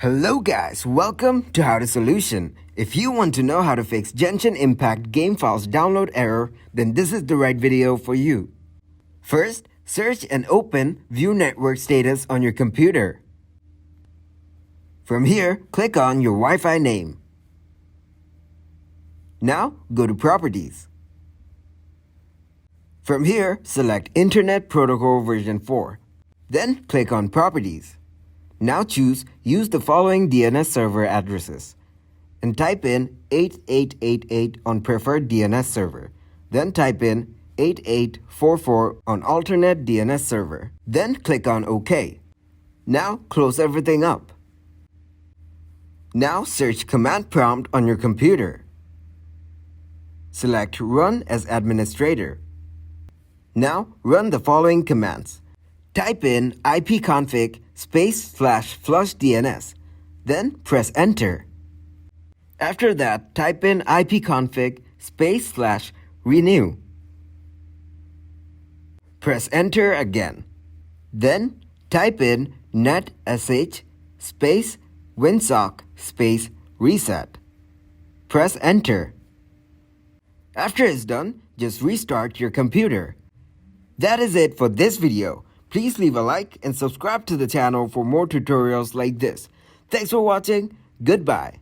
Hello guys, welcome to How to Solution. If you want to know how to fix Genshin Impact game files download error, then this is the right video for you. First, search and open View Network Status on your computer. From here, click on your Wi-Fi name. Now, go to Properties. From here, select Internet Protocol version 4. Then, click on Properties. Now choose Use the following DNS server addresses and type in 8888 on preferred DNS server. Then type in 8844 on alternate DNS server. Then click on OK. Now close everything up. Now search Command Prompt on your computer. Select Run as Administrator. Now run the following commands. Type in ipconfig /flush DNS, then press enter. After that, type in ipconfig /renew. Press enter again. Then type in netsh winsock reset. Press enter. After it's done, just restart your computer. That is it for this video. Please leave a like and subscribe to the channel for more tutorials like this. Thanks for watching. Goodbye.